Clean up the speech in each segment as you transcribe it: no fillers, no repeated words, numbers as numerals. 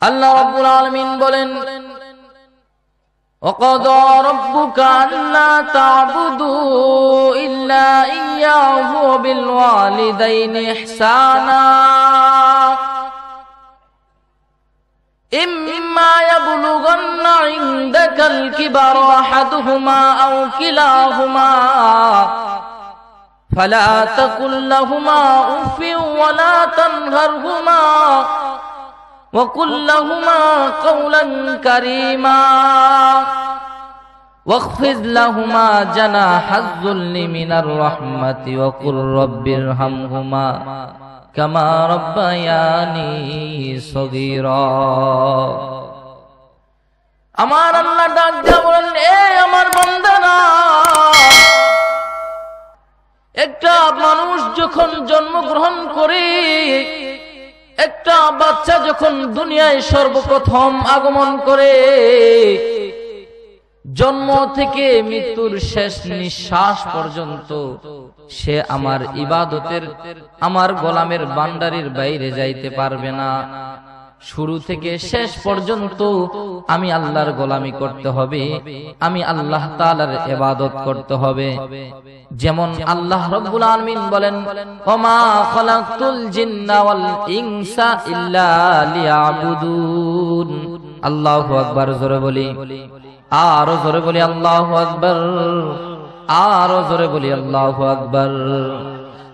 আল্লাহ রাব্বুল আলামিন বলেন, وَقَضَى رَبُّكَ أَلَّا تَعْبُدُوا إِلَّا إِيَّاهُ وَبِالْوَالِدَيْنِ إِحْسَانًا إِمَّا يَبْلُغَنَّ عِندَكَ الْكِبَرَ أَحَدُهُمَا أَوْ كِلَاهُمَا فَلَا تَقُل لَّهُمَا أُفٍّ وَلَا تَنْهَرْهُمَا وَقُل لَّهُمَا قَوْلًا كَرِيمًا واخفض لهما جناح الذل من الرحمة وقل رب ارحمهما كما ربياني صغيرا। আমার আল্লাহ ডাক দিয়া বলেন, এ আমার বান্দারা, একটা মানুষ যখন জন্মগ্রহণ করে, একটা বাচ্চা যখন দুনিয়ায় সর্বপ্রথম আগমন করে, জন্ম থেকে মৃত্যুর শেষ নিঃশ্বাস পর্যন্ত সে আমার ইবাদতের, আমার গোলামের বান্দারির বাইরে যাইতে পারবে না। শুরু থেকে শেষ পর্যন্ত আমি আল্লাহর গোলামি করতে হবে, আমি আল্লাহ তাআলার ইবাদত করতে হবে। যেমন আল্লাহ রাব্বুল আলামিন বলেন, ওমা খালাকতুল জিন্না ওয়াল ইনসা ইল্লা লিয়াবুদুন। আল্লাহু আকবার। জোরে বলি, আরো জোরে বলি আল্লাহু আকবার, আরো জোরে বলি আল্লাহু আকবার।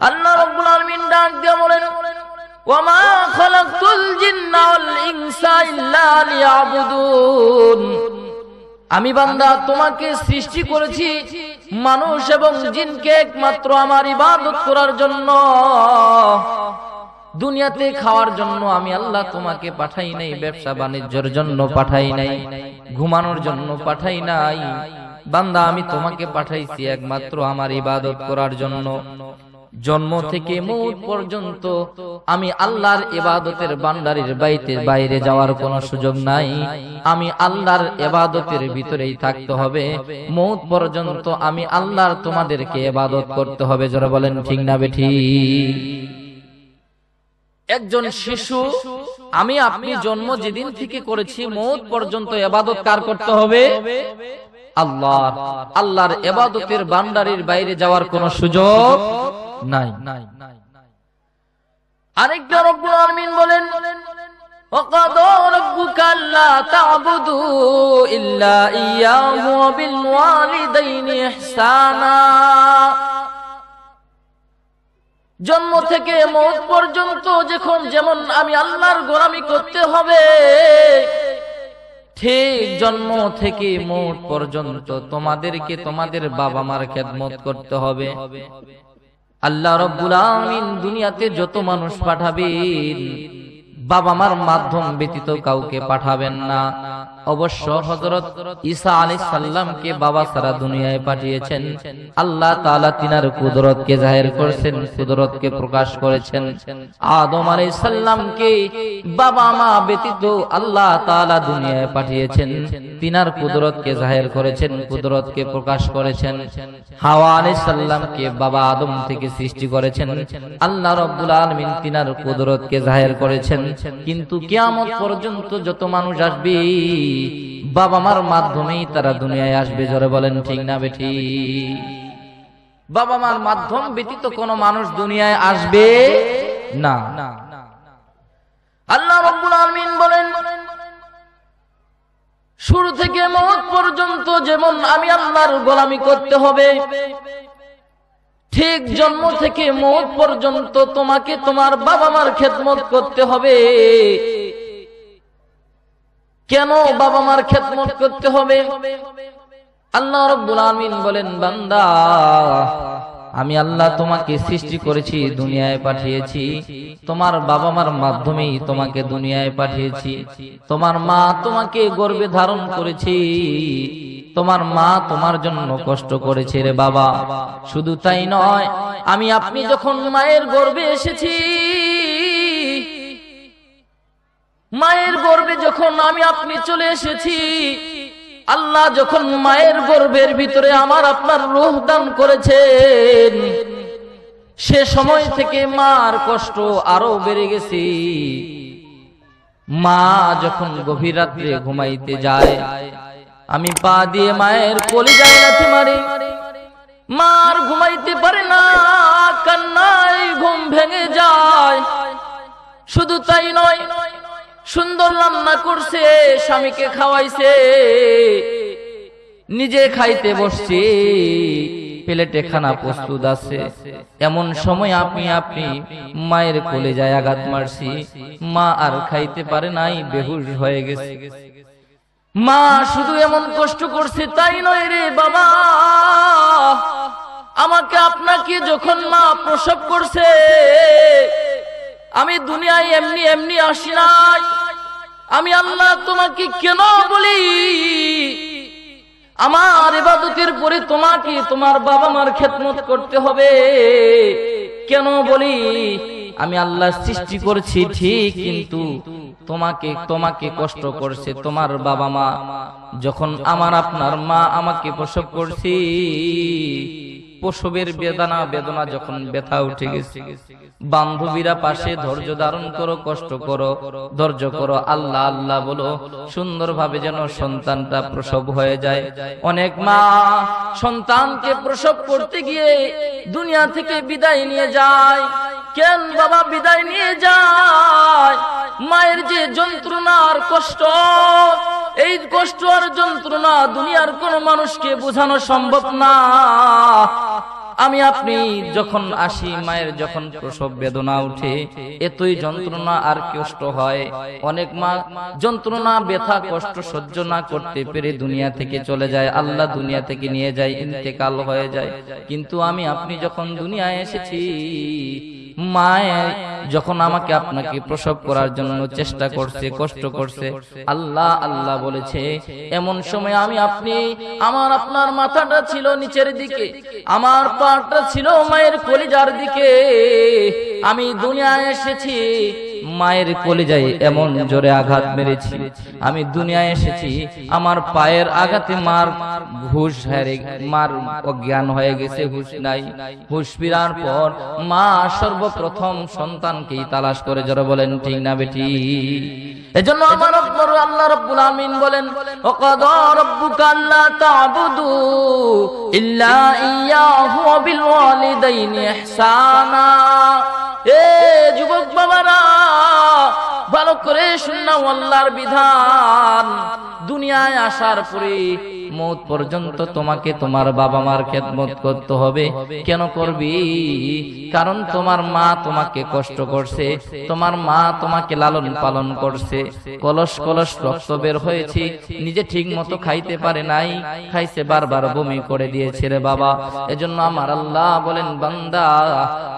আল্লাহ রাব্বুল আলামিন ডাক দিয়ে বলেন, ওয়ামা খালাকতুল জিন্না ওয়াল ইনসা ইল্লা লিয়াবুদুন। আমি বান্দা তোমাকে সৃষ্টি করেছি মানুষ এবং জিনকে একমাত্র আমার ইবাদত করার জন্য। দুনিয়াতে খাওয়ার জন্য আমি আল্লাহ তোমাকে পাঠাই নাই, ব্যবসা বাণিজ্যের জন্য পাঠাই নাই, ঘুমানোর জন্য পাঠাই নাই। বান্দা আমি তোমাকে পাঠাইছি একমাত্র আমার ইবাদত করার জন্য। জন্ম থেকে মৃত্যু পর্যন্ত আমি আল্লাহর ইবাদতের বান্দারির বাইরে যাওয়ার কোনো সুযোগ নাই। আমি আল্লাহর ইবাদতের ভিতরেই থাকতে হবে। মৃত্যু পর্যন্ত আমি আল্লাহর তোমাদেরকে ইবাদত করতে হবে। যারা বলেন ঠিক না বেঠিক? একজন শিশু আমি আপনি জন্ম যেদিন থেকে করেছি মৃত্যু পর্যন্ত ইবাদত কার করতে হবে? আল্লাহ। আল্লাহর ইবাদতের বান্দারির বাইরে যাওয়ার কোনো সুযোগ নাই। আরেকটা রব্বুল আলামিন বলেন, ওয়াকাদা রাব্বুকা আল্লা তা'বুদু ইল্লা ইয়্যাহু ওয়া বিল ওয়ালিদাইনি ইহসানা। জন্ম থেকে মৃত্যু পর্যন্ত যেমন আমি আল্লাহর গোলামি করতে হবে, ঠিক জন্ম থেকে মৃত্যু পর্যন্ত তোমাদেরকে তোমাদের বাবা মার খেদমত করতে হবে। আল্লাহ রাব্বুল আলামিন দুনিয়াতে যত মানুষ পাঠাবেন বাবা মার মাধ্যম ব্যতীত কাউকে পাঠাবেন না। অবশ্য হযরত ঈসা আলাইহিস সালামকে বাবা ছাড়া দুনিয়ায় পাঠিয়েছেন। আল্লাহ তাআলা তিনার কুদরতকে জাহির করেছেন, কুদরতকে প্রকাশ করেছেন। আদম আলাইহিস সালামকে বাবা মা ব্যতীত আল্লাহ তাআলা দুনিয়ায় পাঠিয়েছেন, তিনার কুদরতকে জাহির করেছেন, কুদরতকে প্রকাশ করেছেন। হাওয়া আলাইহিস সালামকে বাবা আদম থেকে সৃষ্টি করেছেন। আল্লাহ রাব্বুল আলামিন তিনার কুদরতকে জাহির করেছেন। কিন্তু কিয়ামত পর্যন্ত যত মানুষ আসবে বাবা মার মাধ্যমেই তারা দুনিয়ায় আসবে। জোরে বলেন ঠিক না বেঠিক? বাবা মার মাধ্যম ব্যতীত কোনো মানুষ দুনিয়ায় আসবে না। আল্লাহ রাব্বুল আলামিন বলেন, শুরু থেকে মৃত্যু পর্যন্ত যেমন আমি আল্লাহর গোলামি করতে হবে, ঠিক জন্ম থেকে মৃত্যু পর্যন্ত তোমাকে তোমার বাবা মার খেদমত করতে হবে। কেন বাবা মার খেদমত করতে হবে? আল্লাহ রাব্বুল আলামিন বলেন, বান্দা আমি আল্লাহ তোমাকে সৃষ্টি করেছি, দুনিয়ায় পাঠিয়েছি, তোমার বাবা মার মাধ্যমেই তোমাকে দুনিয়ায় পাঠিয়েছি। তোমার মা তোমাকে গর্ভে ধারণ করেছি, তোমার মা তোমার জন্য কষ্ট করেছে রে বাবা। শুধু তাই নয়, আমি আপনি যখন মায়ের গর্ভে এসেছি, মায়ের গর্ভে যখন আমি আপনি চলে এসেছি, আল্লাহ যখন মায়ের গর্ভের ভিতরে আমার আপনার রূহ দান করেছেন, সে সময় থেকে মার কষ্ট আরো বেড়ে গেছে। মা যখন গভীর রাত্রে ঘুমাইতে যায়, আমি পা দিয়ে মায়ের কলিজায় লাথি মারি, মার ঘুমাইতে পারে না, কান্নায় ঘুম ভেঙে যায়। শুধু তাই নয়, সুন্দর রান্না করছে, স্বামীকে খাওয়াইছে, নিজে খাইতে বসছে, প্লেটে খানা প্রস্তুত আছে, এমন সময় আপনি মায়ের কলিজায় আঘাত মারছি, মা আর খাইতে পারে নাই, বেহুশ হয়ে গেছে। মা শুধু এমন কষ্ট করছে তাই নয় রে বাবা, আমাকে আপনাকে যখন মা প্রসব করছে, আমি দুনিয়ায় এমনি এমনি আসি নাই। আমি আল্লাহ তোমাকে কেন বলি আমার ইবাদতের পরে তোমাকে তোমার বাবা মার খেদমত করতে হবে, কেন বলি আমি আল্লাহ সৃষ্টি করছি ঠিক, কিন্তু তোমাকে কষ্ট করছে তোমার বাবা মা। যখন আপনার মা আমাকে প্রসব করছি, প্রসবের বেদনা যখন ব্যথা উঠে গেছে, বান্ধবীরা পাশে ধৈর্য ধারণ করো, কষ্ট করো, ধৈর্য করো, আল্লাহ আল্লাহ বলো, সুন্দরভাবে যেন সন্তানটা প্রসব হয়ে যায়। অনেক মা সন্তানকে প্রসব করতে গিয়ে দুনিয়া থেকে বিদায় নিয়ে যায়। কেন বাবা বিদায় নিয়ে যায়? মায়ের যে যন্ত্রণা আর কষ্ট, এই কষ্ট আর যন্ত্রণা দুনিয়ার কোন মানুষকে বোঝানো সম্ভব না। আমি আপনি যখন আসি, মায়ের যখন প্রসব বেদনা উঠে, এতই যন্ত্রণা আর কষ্ট হয়। অনেক মা যন্ত্রণা ব্যথা কষ্ট সহ্য না করতে পেরে দুনিয়া থেকে চলে যায়, আল্লাহ দুনিয়া থেকে নিয়ে যায়, ইন্তেকাল হয়ে যায়। কিন্তু আমি আপনি যখন দুনিয়ায় এসেছি, মায়ের যখন আমাকে আপনাকে প্রসব করার জন্য চেষ্টা করছে, কষ্ট করছে, আল্লাহ আল্লাহ বলেছে, এমন সময় আমি আপনি, আপনার মাথাটা ছিল নিচের দিকে, আমার পাটা ছিল মায়ের কলিজার দিকে। আমি দুনিয়ায় এসেছি, মায়ের কলিজায় এমন জোরে আঘাত মেরেছি। আমি দুনিয়ায় এসেছি, আমার পায়ের আঘাতে মার হুঁশ হারিয়ে, মার অজ্ঞান হয়ে গেছে, হুঁশ নাই। হুঁশ ফিরার পর মা সর্বপ্রথম সন্তানকেই তালাশ করে, জোরে বলেন ঠিক না বেটি? এজন্য আমার আল্লাহ রাব্বুল আমিন বলেন, ওয়াকাদা রাব্বুকা আল্লা তা'বুদু ইল্লা ইয়্যাহু ওয়া বিল ওয়ালিদাইনি ইহসানা। এ যুবক বাবারা, ভালো করে শুননাও আল্লাহর বিধান। দুনিয়ায় আসার পরে মওত পর্যন্ত তোমাকে তোমার বাবা মার খেদমত করতে হবে। কেন করবি? কারণ তোমার মা তোমাকে কষ্ট করছে, তোমার মা তোমাকে লালন পালন করছে, কলস কলস রক্ত বের হয়েছে, নিজে ঠিক মতো খাইতে পারে নাই, খাইছে বারবার বমি করে দিয়েছে রে বাবা। এজন্য আমার আল্লাহ বলেন, বান্দা,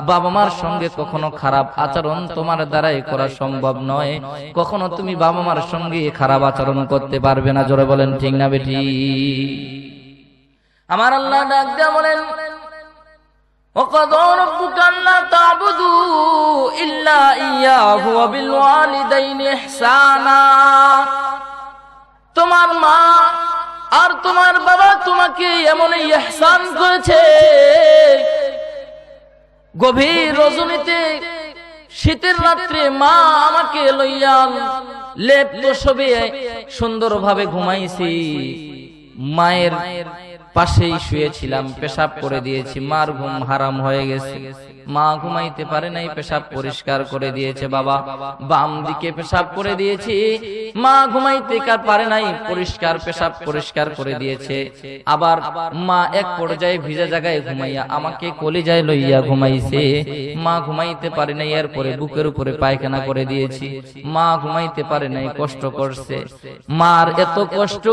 বাবা মার সঙ্গে কখনো খারাপ আচরণ তোমার দ্বারাই করা সম্ভব নয়। কখনো তুমি বাবা মার সঙ্গে খারাপ আচরণ করতে পারবে না, জোরে বলেন ঠিক না বেটি? আমার আল্লাহ ডাক দিয়ে বলেন, ওয়াকাদা রাব্বুকা আল্লা তা'বুদু ইল্লা ইয়্যাহু ওয়া বিল ওয়ালিদাইনি ইহসানা। তোমার মা আর তোমার বাবা তোমাকে এমন ইহসান করেছে, গভীর রজনীতে শীতের রাত্রে মা আমাকে লইয়া লেপ তোষবে সুন্দরভাবে ঘুমাইছি, মায়ের পাশেই শুয়েছিলাম, পেশাব করে দিয়েছি, মার ঘুম হারাম হয়ে গেছে, মা ঘুমাইতে পারে নাই, পেশাব পরিষ্কার করে দিয়েছে বাবা, বাম দিকে পেশাব করে দিয়েছি, মা ঘুমাইতে পারে নাই, পরিষ্কার পেশাব পরিষ্কার করে দিয়েছে। আবার মা এক পর্যায়ে ভিজা জায়গায় ঘুমাইয়া আমাকে কলিজায় লইয়া ঘুমাইছে, মা ঘুমাইতে পারে নাই, এরপরে বুকের উপরে পায়খানা করে দিয়েছি, মা ঘুমাইতে পারে নাই, কষ্ট করছে। মার এত কষ্ট,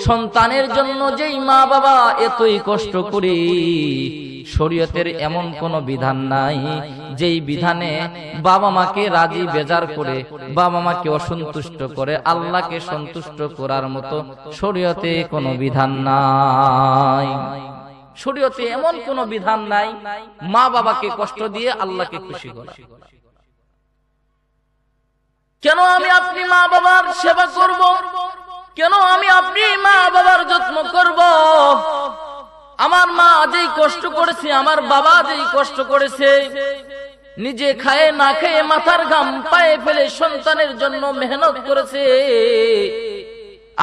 সন্তানের জন্য যেই মা বাবা এতই কষ্ট করে, শরীয়তের এমন কোন বিধান নাই যেই বিধানে বাবা মাকে রাজি বেজার করে, বাবা মাকে অসন্তুষ্ট করে আল্লাহকে সন্তুষ্ট করার মতো শরীয়তে কোনো বিধান নাই। শরীয়তে এমন কোন বিধান নাই মা বাবাকে কষ্ট দিয়ে আল্লাহকে খুশি করা। কেন আমি আপনি মা বাবার সেবা করব? কেন আমি আপনি মা বাবার যত্ন করব? আমার মা যেই কষ্ট করেছে, আমার বাবা যেই কষ্ট করেছে, নিজে খায় না খেয়ে মাথার ঘাম পায়ে ফেলে সন্তানের জন্য মেহনত করেছে।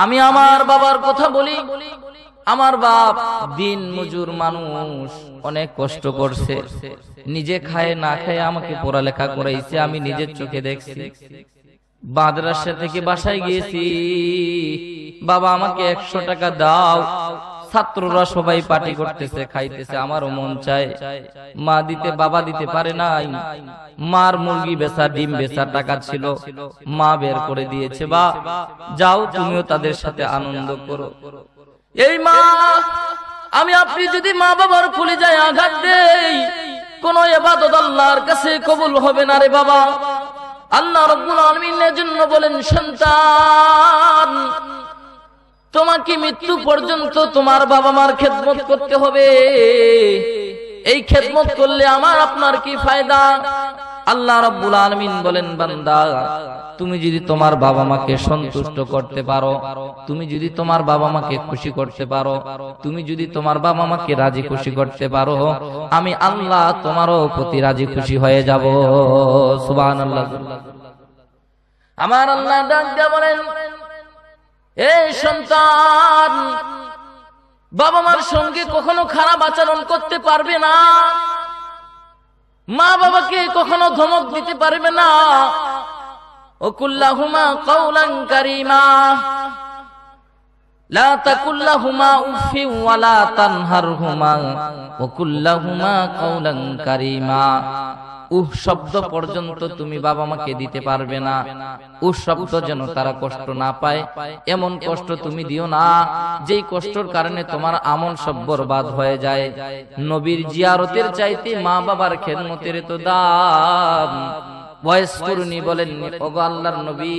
আমি আমার বাবার কথা বলি, আমার বাপ দিন মজুর মানুষ, অনেক কষ্ট করছে, নিজে খায় না খায় আমাকে পড়ালেখা করাইছে, আমি নিজের চোখে দেখছি। মাদ্রাসা থেকে বাসায় গিয়েছি, বাবা আমাকে 100 টাকা দাও, ছাত্ররা সবাই পার্টি করতেছে, খাইতেছে, আমারও মন চায়, মা দিতে বাবা দিতে পারে নাই। মার মুরগি বেচা ডিম বেচা টাকা ছিল, মা বের করে দিয়েছে, বা যাও তুমিও তাদের সাথে আনন্দ করো। এই মা, আমি আপনি যদি মা বাবার কলিজায় আঘাত দেই, কোন ইবাদত আল্লাহর কাছে কবুল হবে না রে বাবা। আল্লাহ রাব্বুল আলামিনের জন্য বলেন, সন্তান তোমাকে মৃত্যু পর্যন্ত তোমার বাবা মার খেদমত করতে হবে। এই খেদমত করলে আমার আপনার কি ফায়দা? আল্লাহ রাব্বুল আলামিন বলেন, বান্দা তুমি যদি তোমার বাবা মাকে সন্তুষ্ট করতে পারো, তুমি যদি তোমার বাবা মাকে খুশি করতে পারো, তুমি যদি তোমার বাবা মাকে রাজি খুশি করতে পারো, আমি আল্লাহ তোমারও প্রতি রাজি খুশি হয়ে যাব। সুবহানাল্লাহ। আমার আল্লাহ ডাক দিয়ে বলেন, এই সন্তান, বাবা মার সঙ্গে কখনো খারাপ আচরণ করতে পারবে না, মা বাবাকে কখনো ধমক দিতে পারবে না। ওকুল্লাহুমা কাওলান কারীমা, লা তাকুল্লাহুমা উফি ওয়ালা তানহারহুমা ওকুল্লাহুমা কাওলান কারীমা। শব্দ পর্যন্ত তুমি বাবা মাকে দিতে পারবে না। শব্দ যেন তারা কষ্ট না পায়, এমন কষ্ট তুমি দিও না যেই কষ্টের কারণে তোমার আমল সব বরবাদ হয়ে যায়। নবীর জিয়ারতের চাইতে মা বাবার খেদমতের তো দাম। ওয়াইস করুনি বলেন, ওগো আল্লাহর নবী,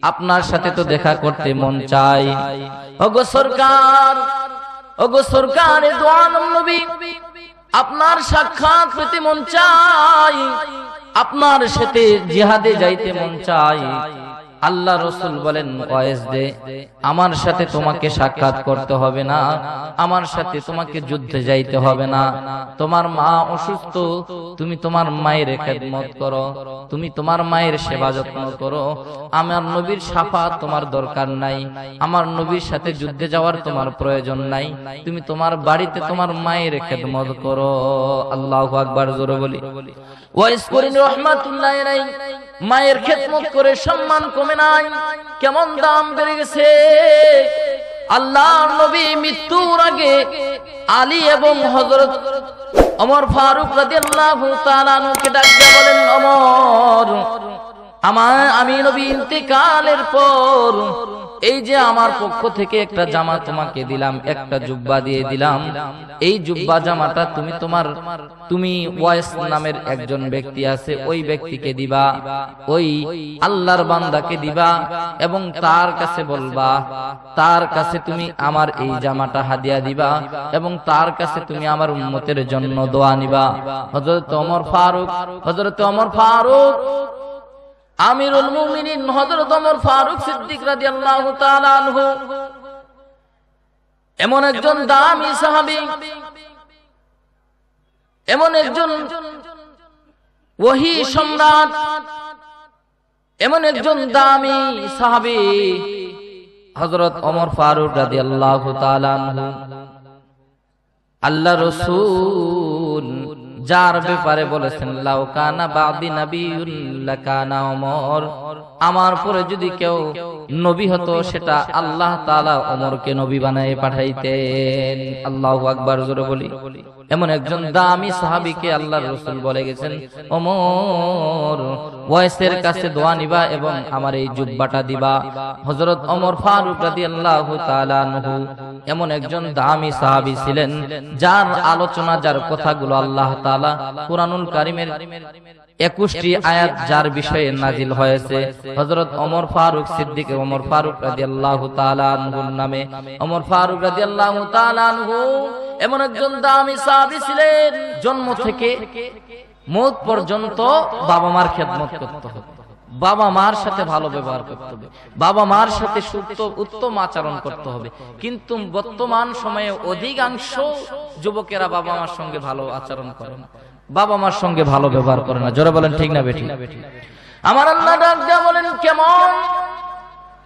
আপনার সাথে তো দেখা করতে মন চাই। ওগো সরকার, ওগো সরকারে দো আলম নবী, আপনার সাক্ষাৎ পেতে মন চাই, আপনার সাথে জিহাদে যাইতে মন চাই। আল্লাহ রাসূল বলেন, ওয়াইস দে, আমার সাথে তোমাকে সাক্ষাৎ করতে হবে না, আমার সাথে তোমাকে যুদ্ধে যাইতে হবে না। তোমার মা অসুস্থ, তুমি তোমার মায়ের খেদমত করো, তুমি তোমার মায়ের সেবা যত্ন করো। আমার নবীর শাফাত তোমার দরকার নাই, আমার নবীর সাথে যুদ্ধে যাওয়ার তোমার প্রয়োজন নাই, তুমি তোমার বাড়িতে তোমার মায়ের খেদমত করো। আল্লাহু আকবার, জোরে বলি। ওয়াইস করিনি রাহমাতুল্লাহি আলাইহি, মায়ের খেদমত করে সম্মান কমে নাই, কেমন দাম বেড়ে গেছে। আল্লাহর নবী মৃত্যুর আগে আলী এবং হযরত ওমর ফারুক রাদিয়াল্লাহু তাআলা আনহুকে ডাক দিয়ে বলেন, ওমর, আমি নবী ইন্তেকালের পর এই যে আমার পক্ষ থেকে একটা জামা তোমাকে দিলাম, একটা জুব্বা দিয়ে দিলাম, এই জুব্বা জামাটা তুমি ওয়াইস নামের একজন ব্যক্তি আছে, ওই ব্যক্তিকে দিবা, ওই আল্লাহর বান্দাকে দিবা, এবং তার কাছে বলবা, তার কাছে তুমি আমার এই জামাটা হাদিয়া দিবা, এবং তার কাছে তুমি আমার উম্মতের জন্য দোয়া নিবা। হযরত ওমর ফারুক আমিরুল মুমিনিন হযরত ওমর ফারুক সিদ্দিক রাদিয়াল্লাহু তাআলা আনহু এমন একজন দামি সাহাবী, এমন একজন ওহী সম্রাট, এমন একজন দামি সাহাবী হযরত ওমর ফারুক রাদিয়াল্লাহু তাআলা আনহু। আল্লাহ রাসূল যার ব্যাপারে বলেছেন, লাউ কানা বাদি নাবিয়্যুন লাকানা ওমর, আমার পরে যদি কেউ নবী হতো সেটা আল্লাহ তাআলা ওমরকে নবী বানায়ে পাঠাইতেন। আল্লাহু আকবার, জোরে বলি। এমন একজন দামি সাহাবীকে আল্লাহর রাসূল বলে গেছেন, ওমর, ওয়াইসের কাছে দোয়া নিবা এবং আমার এই জুব্বাটা দিবা। হযরত ওমর ফারুক রাদিয়াল্লাহু তাআলা আনহু এমন একজন দামি সাহাবী ছিলেন, যার আলোচনা, যার কথাগুলো আল্লাহ তাআলা কুরআনুল কারীমের 21টি আয়াত যার বিষয়ে নাজিল হয়েছে। হযরত ওমর ফারুক সিদ্দিক, ওমর ফারুক রাদিয়াল্লাহু তাআলা আনহুর নামে। ওমর ফারুক রাদিয়াল্লাহু তাআলা আনহু এমন একজন দামি সাহাবী ছিলেন, জন্ম থেকে মওত পর্যন্ত বাবা মার খেদমত করতে হবে, বাবা মার সাথে ভালো ব্যবহার করতে হবে, বাবা মার সাথে উত্তম আচরণ করতে হবে। কিন্তু বর্তমান সময়ে অধিকাংশ যুবকেরা বাবা মার সঙ্গে ভালো আচরণ করে না, বাবা মার সঙ্গে ভালো ব্যবহার করে না। জোরে বলেন ঠিক না বেঠি? আমার আল্লাহ ডাক দেয়া বলেন, কেমন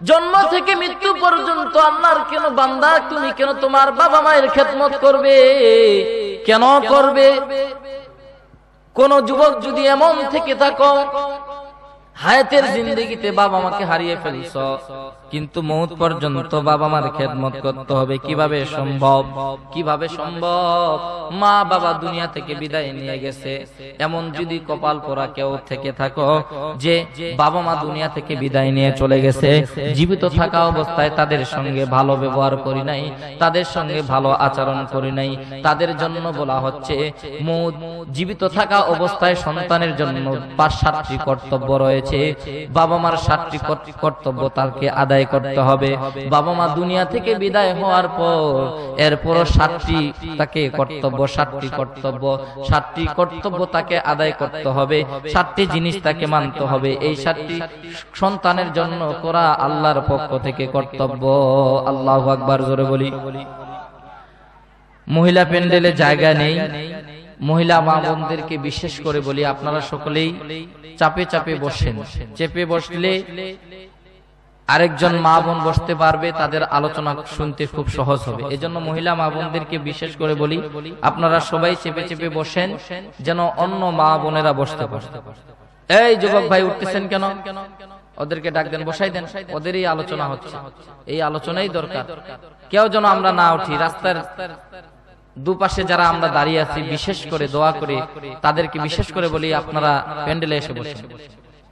জন্ম থেকে মৃত্যু পর্যন্ত আল্লাহর কেন বান্দা তুমি কেন তোমার বাবা মায়ের খেদমত করবে? কেন করবে? কোন যুবক যদি এমন থেকে থাকো হায়াতের জিন্দেগিতে বাবা মাকে হারিয়ে ফেলছ, কিন্তু মৌত পর্যন্ত বাবা মার খেদমত করতে হবে, কিভাবে সম্ভব? কিভাবে সম্ভব? মা বাবা দুনিয়া থেকে বিদায় নিয়ে গেছে, এমন যদি কপাল পোড়া কেউ থেকে থাকো যে বাবা মা দুনিয়া থেকে বিদায় নিয়ে চলে গেছে, জীবিত থাকা অবস্থায় তাদের সঙ্গে ভালো ব্যবহার করি নাই, তাদের সঙ্গে ভালো আচরণ করি নাই, তাদের জন্য বলা হচ্ছে মৌত। জীবিত থাকা অবস্থায় সন্তানের জন্য 5-7টি কর্তব্য রয়েছে। বাবা মার 7টি কর্তব্য তাকে আদায় করতে হবে। বাবা মা দুনিয়া থেকে বিদায় হওয়ার পর এরপরও 7টি তাকে কর্তব্য, 7টি কর্তব্য তাকে আদায় করতে হবে। 7টি জিনিস তাকে মানতে হবে। এই 7টি সন্তানের জন্য করা আল্লাহর পক্ষ থেকে কর্তব্য। আল্লাহু আকবার, জোরে বলি। মহিলা প্যান্ডেলে জায়গা নেই, মহিলা মা বোনদেরকে বিশেষ করে বলি, আপনারা সকলেই চাপে চাপে বসেন। চেপে বসলে আরেকজন মা বোন বসতে পারবে, তাদের আলোচনা শুনতে খুব সহজ হবে। এজন্য মহিলা মা বোনদেরকে বিশেষ করে বলি, আপনারা সবাই চেপে চেপে বসেন যেন অন্য মা বোনেরা বসতে পারে। এই যুবক ভাই উঠতেছেন কেন? ওদেরকে ডাক দেন, বসাই দেন, ওদেরই আলোচনা হচ্ছে, এই আলোচনাই দরকার। কেউ যেন আমরা না উঠি। রাস্তার দুপাশে যারা আমরা দাঁড়িয়ে আছি, বিশেষ করে দোয়া করে তাদেরকে বিশেষ করে বলি, আপনারা প্যান্ডেলে এসে বসেন।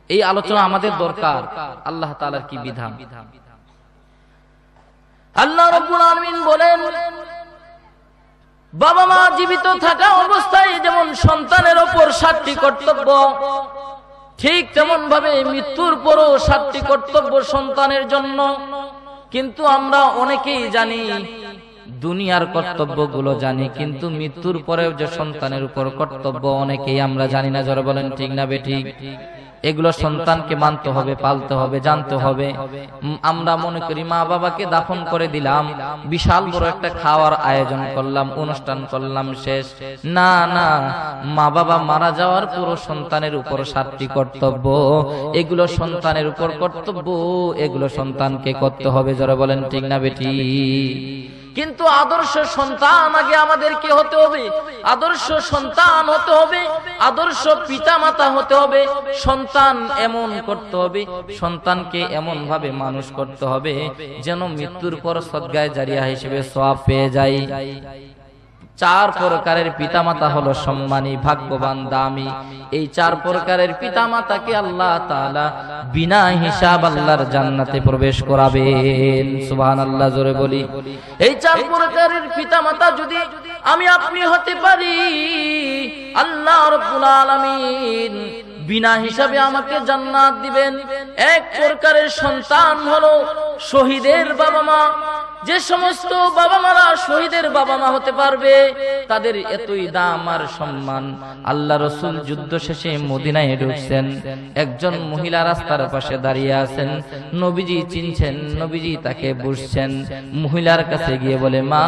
এই আলোচনা আমাদের দরকার। আল্লাহ তাআলার কি বিধান। আল্লাহ রাব্বুল আলামিন বলেন, বাবা মা জীবিত থাকা অবস্থায় যেমন সন্তানের উপর 7টি কর্তব্য, ঠিক তেমন ভাবে মৃত্যুর পরও 7টি কর্তব্য সন্তানের জন্য। কিন্তু আমরা অনেকেই জানি, দুনিয়ার কর্তব্যগুলো জানি, কিন্তু মৃত্যুর পরেও যে সন্তানের উপর কর্তব্য অনেকেই আমরা জানি না। জোরে বলেন ঠিক না বেঠিক? এগুলো সন্তানকে মানতে হবে, পালতে হবে, জানতে হবে। আমরা মনে করি মা বাবাকে দাফন করে দিলাম, বিশাল বড় একটা খাওয়ার আয়োজন করলাম, অনুষ্ঠান করলাম, শেষ। না না, মা বাবা মারা যাওয়ার পুরো সন্তানের উপর 7টি কর্তব্য। এগুলো সন্তানের উপর কর্তব্য, এগুলো সন্তানকে করতে হবে। জোরে বলেন ঠিক না বেটি? কিন্তু আদর্শ সন্তান আগে আমাদেরকে হতে হবে। আদর্শ সন্তান হতে হবে, আদর্শ পিতা মাতা হতে হবে। সন্তান এমন করতে হবে, সন্তানকে এমন ভাবে মানুষ করতে হবে যেন মৃত্যুর পর সদগায়ে জারিয়া হিসেবে সওয়াব পেয়ে যায়। 4 প্রকারের পিতামাতা হলো সম্মানী, ভাগ্যবান, দামি। এই 4 প্রকারের পিতামাতাকে আল্লাহ তাআলা বিনা হিসাব আল্লাহর জান্নাতে প্রবেশ করাবেন। সুবহানাল্লাহ, জোরে বলি। এই 4 প্রকারের পিতামাতা যদি আমি আপনি হতে পারি, আল্লাহ রাব্বুল আলামিন বিনা হিসাবে আমাকে জান্নাত দিবেন। 1 প্রকারের সন্তান হলো শহীদের বাবা মা। যে সমস্ত বাবা মারা শহীদের বাবা মা হতে পারবে, তাদের এতই দাম আর সম্মান। আল্লাহ রাসূল যুদ্ধ শেষে মদিনায় ঢুকছেন, একজন মহিলা রাস্তার পাশে দাঁড়িয়ে আছেন, নবীজি চিনছেন, নবীজি তাকে বুঝছেন। মহিলার কাছে গিয়ে বলে, মা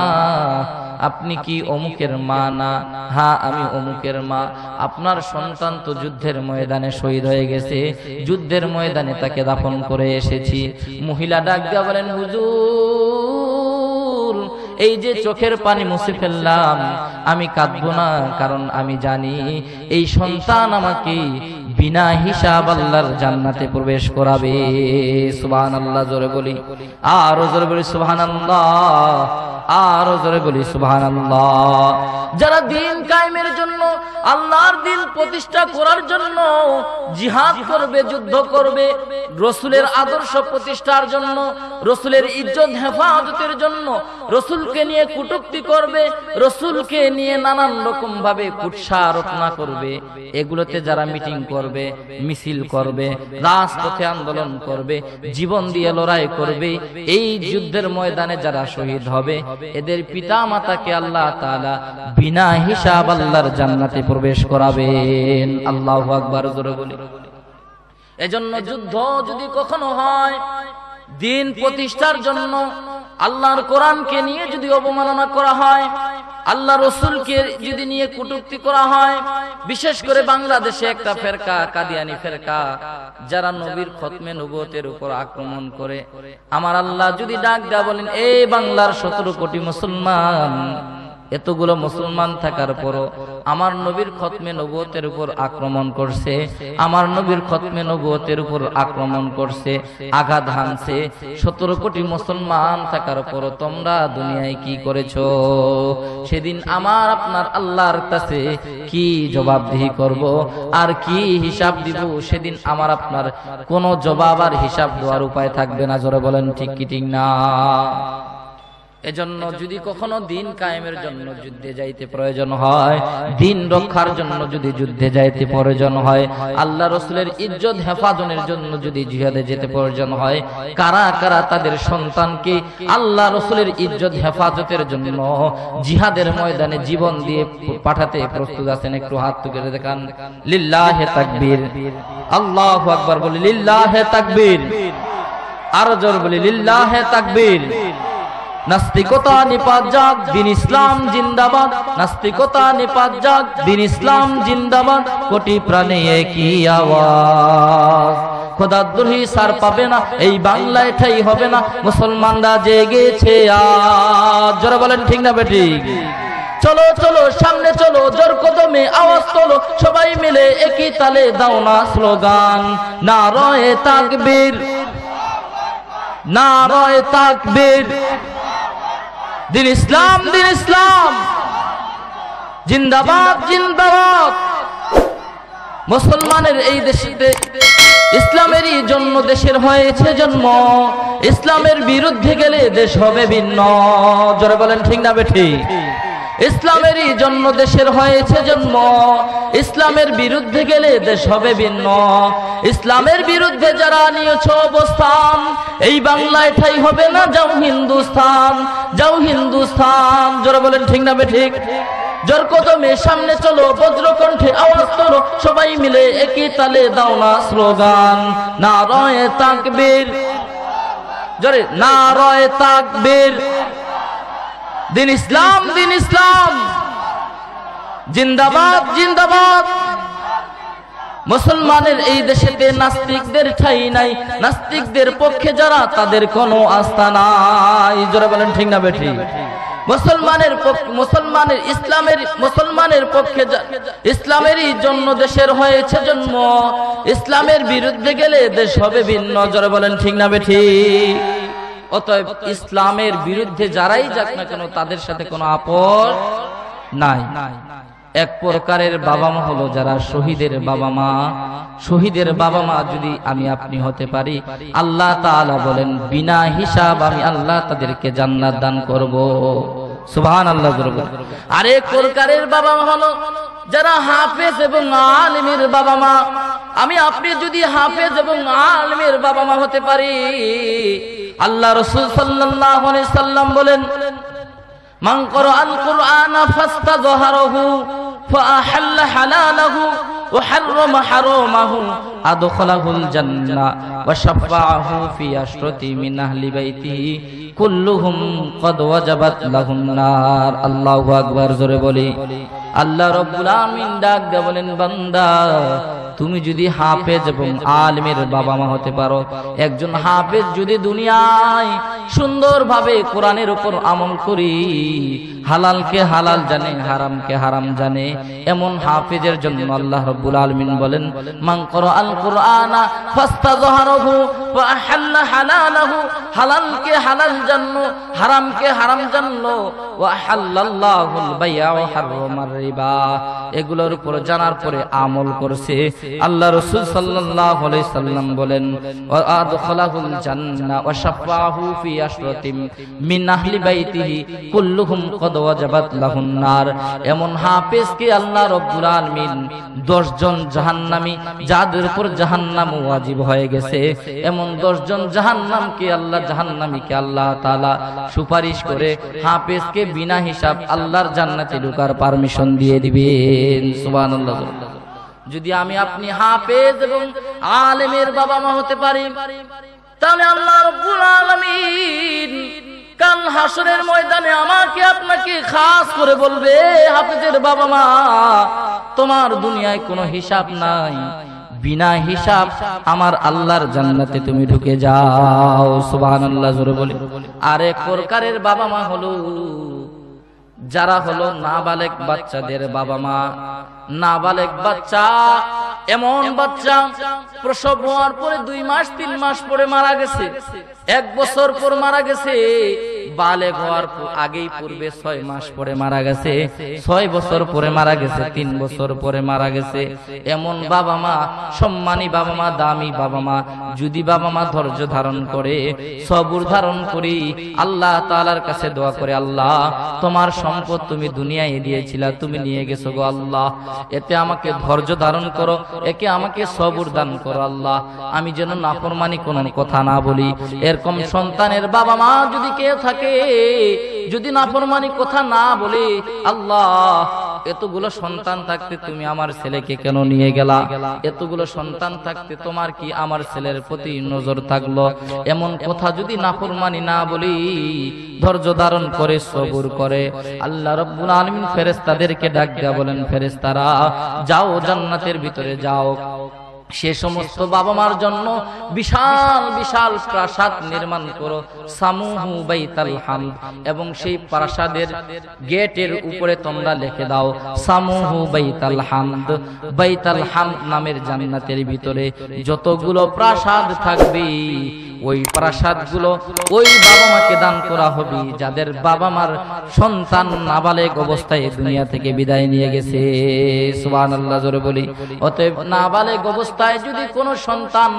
আপনি কি অমুকের মা না? হ্যাঁ আমি অমুকের মা। আপনার সন্তান তো যুদ্ধের ময়দানে শহীদ হয়ে গেছে, যুদ্ধের ময়দানে তাকে দাফন করে এসেছি। মহিলা ডাক দিয়া বলেন, হুজুর এই যে চোখের পানি মুছে ফেললাম, আমি কাঁদবো না, কারণ আমি জানি এই সন্তান আমাকে বিনা হিসাব আল্লাহর জান্নাতে প্রবেশ করাবে। সুবহানাল্লাহ, জোরে বলি। আরো জোরে বলি সুবহানাল্লাহ, আরো জোরে বলি সুবহানাল্লাহ। যারা দ্বীন কায়েমের জন্য, আল্লাহর দ্বীন প্রতিষ্ঠা করার জন্য জিহাদ করবে, যুদ্ধ করবে, রাসূলের আদর্শ প্রতিষ্ঠার জন্য, রাসূলের ইজ্জত হেফাজতের জন্য, রাসূলকে নিয়ে কটূক্তি করবে, রাসূলকে নিয়ে নানান রকম ভাবে কুৎসা রচনা করবে, এগুলোতে যারা মিটিং করবে, মিছিল করবে, রাজপথে আন্দোলন করবে, জীবন দিয়ে লড়াই করবে, এই যুদ্ধের ময়দানে যারা শহীদ হবে, এদের পিতা মাতাকে আল্লাহ তাআলা বিনা হিসাব আল্লাহর জান্নাতে প্রবেশ করাবেন। আল্লাহু আকবার, জোরে বলি। এজন্য যুদ্ধ যদি কখনো হয় দ্বীন প্রতিষ্ঠার জন্য, আল্লাহর কোরআনকে নিয়ে যদি অবমাননা করা হয়, আল্লাহ রসুলকে যদি নিয়ে কটূক্তি করা হয়, বিশেষ করে বাংলাদেশে একটা ফেরকা, কাদিয়ানি ফেরকা, যারা নবীর খতমে নবুয়তের উপর আক্রমণ করে, আমার আল্লাহ যদি ডাক দেয়া বলেন, এই বাংলার 17 কোটি মুসলমান, এতগুলো মুসলমান থাকার পরও আমার নবীর খতমে নবুয়তের উপর আক্রমণ করছে, আমার নবীর খতমে নবুয়তের উপর আক্রমণ করছে, আঘাত হানছে, 17 কোটি মুসলমান থাকার পরও তোমরা দুনিয়ায় কি করেছো? সেদিন আমার আপনার আল্লাহর কাছে কি জবাবদিহি করব আর কি হিসাব দিব? সেদিন আমার আপনার কোনো জবাব আর হিসাব দেওয়ার উপায় থাকবে না। জোরে বলেন ঠিক কি ঠিক না? এজন্য যদি কখনো দিন কায়েমের জন্য যুদ্ধে যাইতে প্রয়োজন হয়, দিন রক্ষার জন্য যদি যুদ্ধে যাইতে প্রয়োজন হয়, আল্লাহ রাসূলের ইজ্জত হেফাজতের জন্য যদি জিহাদে যেতে প্রয়োজন হয়, কারা কারা তাদের সন্তানকে আল্লাহ রাসূলের ইজ্জত হেফাজতের জন্য জিহাদের ময়দানে জীবন দিয়ে পাঠাতে প্রস্তুত আছেন? একটু হাত তুলে দেখান। লিল্লাহে তাকবীর, আল্লাহু আকবার বলি লিল্লাহে তাকবীর, আরো জোর বলি লিল্লাহে তাকবীর। নাস্তিকতা নিপাত যাক, দিন ইসলাম জিন্দাবাদ। নাস্তিকতা নিপাত যাক, দিন ইসলাম জিন্দাবাদ। কোটি প্রাণে একই আওয়াজ, খোদাদ্রোহী সার পাবে না, এই বাংলায় ঠাই হবে না, মুসলমানরা জেগেছে আজ। জোরে বলেন ঠিক না বেঠিক? চলো চলো সামনে চলো, জোর কদমে আওয়াজ তোলো, সবাই মিলে একই তালে দাও না স্লোগান, নারায়ে তাকবীর, নারায়ে তাকবীর। দিন ইসলাম, দিন ইসলাম জিন্দাবাদ, জিন্দাবাদ। মুসলমানের এই দেশে ইসলামেরই জন্য দেশের হয়েছে জন্ম, ইসলামের বিরুদ্ধে গেলে দেশ হবে ভিন্ন। জোরে বলেন ঠিক না বেঠিক? ইসলামেরই জন্য দেশের হয়েছে জন্ম, ইসলামের বিরুদ্ধে গেলে দেশ হবে ভিন্ন। ইসলামের বিরুদ্ধে যারা নিয়েছ অবস্থান, এই বাংলায় ঠাই হবে না, যাও হিন্দুস্তান, যাও হিন্দুস্তান। জোরে বলেন ঠিক না বেঠিক? জোর কদমে সামনে চলো, বজ্রকণ্ঠে আওয়াজ তোলো, সবাই মিলে একই তালে দাও না স্লোগান, নারায়ে তাকবীর। জোরে নারায়ে তাকবীর। দিন ইসলাম, দিন ইসলাম জিন্দাবাদ, জিন্দাবাদ। মুসলমানের এই দেশেতে নাস্তিকদের ঠাই নাই, নাস্তিকদের পক্ষে যারা তাদের কোনো আস্থা নাই। জোরে বলেন ঠিক না বেঠিক? মুসলমানের মুসলমানের ইসলামের মুসলমানের পক্ষে, ইসলামেরই জন্য দেশের হয়েছে জন্ম, ইসলামের বিরুদ্ধে গেলে দেশ হবে ভিন্ন। জোরে বলেন ঠিক না বেঠিক? অতএব ইসলামের বিরুদ্ধে যারাই যাক না কেন, তাদের সাথে কোনো আপোষ নাই। এক প্রকারের বাবা মা হলো যারা শহীদের বাবা মা। শহীদের বাবা মা যদি আমি আপনি হতে পারি, আল্লাহ তাআলা বলেন বিনা হিসাব আমি আল্লাহ তাদেরকে জান্নাত দান করব। সুবহানাল্লাহ। আর এক প্রকারের বাবা মা হলো যারা হাফেজ এবং আলেমের বাবা মা। আমি আপনি যদি হাফেজ এবং আলেমের বাবা মা হতে পারি, আল্লাহ রাসূল সাল্লাল্লাহু আলাইহি সাল্লাম বলেন, মান ক্বারাআল কুরআনা ফাস্তাযহারাহু ফাআহাল্লা হালালাহু ওয়া হাররামা হারামাহু আদখালাহুল জান্নাহ ওয়া শাফাআহু ফি আশরাতি মিন আহলি বাইতিহি কুল্লুহুম ক্বাদ ওয়াজাবাত লাহুন নার। আল্লাহু আকবার। জোরে বলি আল্লাহ রাব্বুল আমিন ডাক দিয়ে বলেন, বান্দা তুমি যদি হাফেজ এবং আলেমের বাবা মা হতে পারো, একজন হাফেজ যদি দুনিয়ায় সুন্দরভাবে কোরআনের উপর আমল করি, হালালকে হালাল জানে, হারামকে হারাম জানে, এমন হাফেজের জন্য আল্লাহ রাব্বুল আলামিন বলেন, মান ক্বারাআল কুরআনা ফাস্তাযহারাহু ওয়া আহাল্লা হালালাহু, হালালকে হালাল জানলো, হারামকে হারাম জানলো, ওয়া আহাল্লাল্লাহুল বাই'a ওয়া হাররামার রিবা, এগুলোর উপর জানার পরে আমল করছে, আল্লাহ রাসূল সাল্লাল্লাহু আলাইহি সাল্লাম বলেন, ওয়া আদখালাহুল জান্নাহ ওয়া শাফাআহু ফি আশরাতিম মিন আহলি বাইতিহি কুল্লুহুম ক্বাদ ওয়াজাবাত লাহুন নার। এমন হাফেজকে আল্লাহ রাব্বুল আলামিন 10 জন জাহান্নামী, যাদের উপর জাহান্নাম ওয়াজিব হয়ে গেছে, এমন 10 জন জাহান্নামকে জাহান্নামীকে আল্লাহ তাআলা সুপারিশ করে হাফেজকে বিনা হিসাব আল্লাহর জান্নাতে ঢোকার পারমিশন দিয়ে দিবেন। সুবহানাল্লাহ। যদি আমি আপনি হাফেজ এবং আলেমের বাবা মা হতে পারি, তাহলে আল্লাহ রাব্বুল আলামিন কাল হাসরের ময়দানে আমাকে আপনাকে খাস করে বলবে, হাফেজের বাবা মা, তোমার দুনিয়ায় কোনো হিসাব নাই, বিনা হিসাব আমার আল্লাহর জান্নাতে তুমি ঢুকে যাও। সুবহানাল্লাহ জোরে বলি। আরেক প্রকারের বাবা মা হলো যারা হলো নাবালেগ বাচ্চাদের বাবা মা। নাবালেগ বাচ্চা এমন বাচ্চা প্রসব হওয়ার পরে 2 মাস 3 মাস পরে মারা গেছে, 1 বছর পর মারা গেছে, বালেগ হওয়ার আগেই পূর্বে 6 মাস পরে মারা গেছে, 6 বছর পরে মারা গেছে, 3 বছর পরে মারা গেছে। এমন বাবা মা, সম্মানী বাবা মা, দামি বাবা মা, যদি বাবা মা ধৈর্য ধারণ করে, সবুর ধারণ করি, আল্লাহ তাআলার কাছে দোয়া করে, আল্লাহ তোমার সম্পদ তুমি দুনিয়ায় দিয়েছিলা, তুমি নিয়ে গেছো গো আল্লাহ, এতে আমাকে ধৈর্য ধারণ করো, একে আমাকে সবুর দান করো আল্লাহ, আমি যেন নাফরমানি কোনো কথা না বলি। এরকম সন্তানের বাবা মা যদি কেউ থাকে, যদি নাফরমানি কথা না বলে, আল্লাহ এতগুলো সন্তান থাকতে তুমি আমার ছেলেকে কেন নিয়ে গেলা, এতগুলো সন্তান থাকতে তোমার কি আমার ছেলের প্রতি নজর থাকলো, এমন কথা যদি নাফরমানি না বলি, ধৈর্য ধারণ করে সবুর করে, আল্লাহ রাব্বুল আলামিন ফেরেশতাদেরকে ডাক দেয়া বলেন, ফেরেশতারা যাও জান্নাতের ভিতরে যাও, সে সমস্ত বাবা মার জন্য বিশাল বিশাল প্রাসাদ নির্মাণ করো, সামুহু বাইতাল হামদ, এবং সেই প্রাসাদের গেটের উপরে তোমরা লিখে দাও সামুহু বাইতাল হামদ। বাইতাল হামদ নামের জান্নাতের ভিতরে যতগুলো প্রাসাদ থাকবে, ওই প্রাসাদগুলো ওই বাবা মাকে দান করা হবে যাদের বাবা মার সন্তান নাবালেগ অবস্থায় দুনিয়া থেকে বিদায় নিয়ে গেছে। সুবহানাল্লাহ জোরে বলি। অতএব নাবালেগ অবস্থায় যদি কোনো সন্তান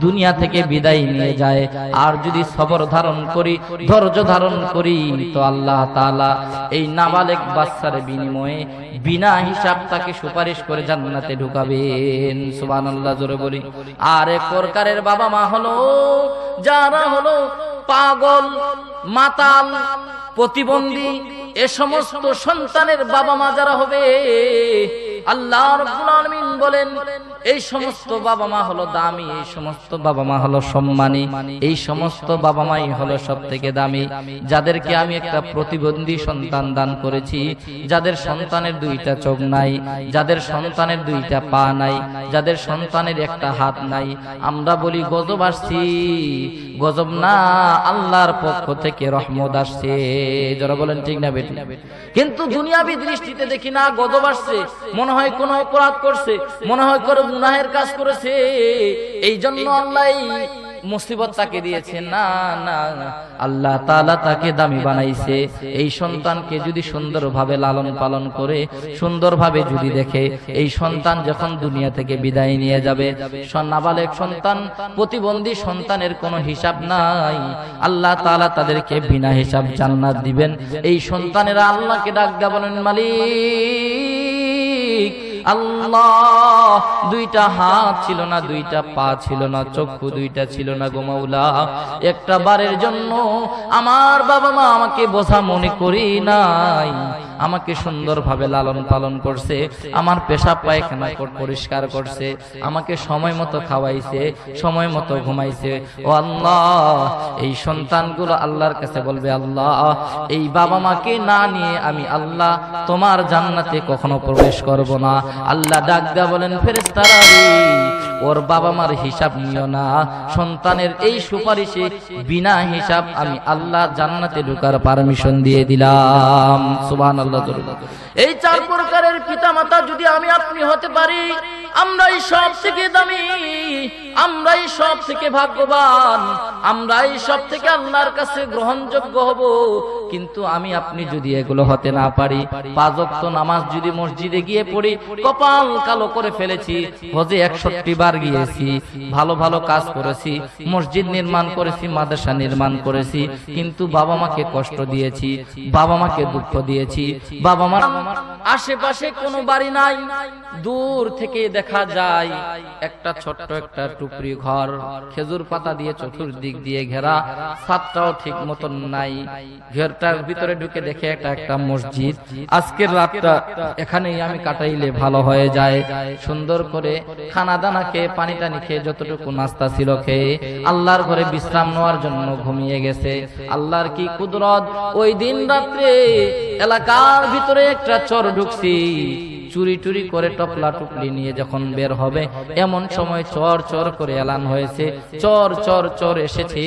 দুনিয়া থেকে বিদায় নিয়ে যায়, আর যদি সবর ধারণ করি, ধৈর্য ধারণ করি, তো আল্লাহ তাআলা এই নাবালেগ বাচ্চার বিনিময়ে বিনা হিসাব তাকে সুপারিশ করে জান্নাতে ঢুকাবেন। সুবহানাল্লাহ জোরে বলি। আর এক প্রকারের বাবা মা হলো যারা হলো পাগল, মাতাল, প্রতিবন্ধী, এ সমস্ত সন্তানের বাবা মা যারা হবে, আল্লাহ রাব্বুল আলামিন বলেন এই সমস্ত বাবা মা হলো দামি, এই সমস্ত বাবা মা হলো সম্মানী, এই সমস্ত বাবা মাই হলো সবথেকে দামি, যাদেরকে আমি একটা প্রতিবন্ধী সন্তান দান করেছি, যাদের সন্তানের 2টা চোখ নাই, যাদের সন্তানের 2টা পা নাই, যাদের সন্তানের একটা হাত নাই। আমরা বলি গজব আসছি, গজব না, আল্লাহর পক্ষ থেকে রহমত আসছে। যারা বলেন ঠিক না বেটি? কিন্তু দুনিয়াবি দৃষ্টিতে দেখি না গজব আসছে, মনে হয় কোনো অপরাধ করছে, মনে হয় কোনো গুনাহের কাজ করেছে, এই জন্য আল্লাহ মুসিবত তাকে দিয়েছে। না না, আল্লাহ তাআলা তাকে দামি বানাইছে। এই সন্তানকে যদি সুন্দরভাবে লালন পালন করে, সুন্দরভাবে যদি দেখে, এই সন্তান যখন দুনিয়া থেকে বিদায় নিয়ে যাবে, নাবালেগ সন্তান, প্রতিবন্ধী সন্তানের কোনো হিসাব নাই, আল্লাহ তাআলা তাদেরকে বিনা হিসাব জান্নাত দিবেন। এই সন্তানেরা আল্লাহকে ডাক দেয়া বলেন, মালিক আল্লাহ, 2টা হাত ছিল না, 2টা পা ছিল না, চক্ষু 2টা ছিল না গো মাওলা, একটা বারের জন্য আমার বাবা মা আমাকে বোঝা মনে করি নাই, আমাকে সুন্দরভাবে লালন পালন করছে, আমার পেশাব পায়খানা পরিষ্কার করছে, আমাকে সময় মতো খাওয়াইছে, সময় মতো ঘুমাইছে। ও আল্লাহ, এই সন্তানগুলো আল্লাহর কাছে বলবে, আল্লাহ এই বাবা মাকে না নিয়ে আমি আল্লাহ তোমার জান্নাতে কখনো প্রবেশ করব না। আল্লাহ ডাক দেয়া বলেন, ফেরেশতারা ওর বাবা মার হিসাব নিও না, সন্তানের এই সুপারিশে বিনা হিসাব আমি আল্লাহ জান্নাতে ঢোকার পারমিশন দিয়ে দিলাম। সুবহানাল্লাহ। এই 4 প্রকারের পিতা মাতা যদি আমি আপনি হতে পারি, আমরাই সব থেকে দামি, আমরাই সব থেকে ভাগ্যবান, আমরাই সব থেকে আল্লাহর কাছে গ্রহণযোগ্য হব। কিন্তু আমি আপনি যদি এগুলো হতে না পারি, 5 ওয়াক্ত নামাজ যদি মসজিদে গিয়ে পড়ি, কপাল কালো করে ফেলেছি, হজে 61 বার গিয়েছি, ভালো ভালো কাজ করেছি, মসজিদ নির্মাণ করেছি, মাদ্রাসা নির্মাণ করেছি, কিন্তু বাবা মাকে কষ্ট দিয়েছি, বাবা মাকে দুঃখ দিয়েছি, বাবা মা আশেপাশে কোনো বাড়ি নাই, দূর থেকে দেখা যায় একটা ছোট্ট একটা টুকরি ঘর, খেজুর পাতা দিয়ে চতুর্দিক দিয়ে ঘেরা, ছাদটাও ঠিক মতন নাই। ঘরটার ভিতরে ঢুকে দেখে একটা মসজিদ। আজকের রাতটা এখানেই আমি কাটাইলে ভালো হয়ে যায়। সুন্দর করে খানা দানা খেয়ে পানি টানি খেয়ে যতটুকু নাস্তা ছিল খেয়ে আল্লাহর ঘরে বিশ্রাম নেওয়ার জন্য ঘুমিয়ে গেছে। আল্লাহর কি কুদরত, ওই দিন রাত্রে এলাকার ভিতরে একটা চোর ঢুকছি, চুরি টুরি করে টপলা টুপলি নিয়ে যখন বের হবে এমন সময় চোর চোর করে এলান হয়েছে, চোর চোর চোর এসেছে,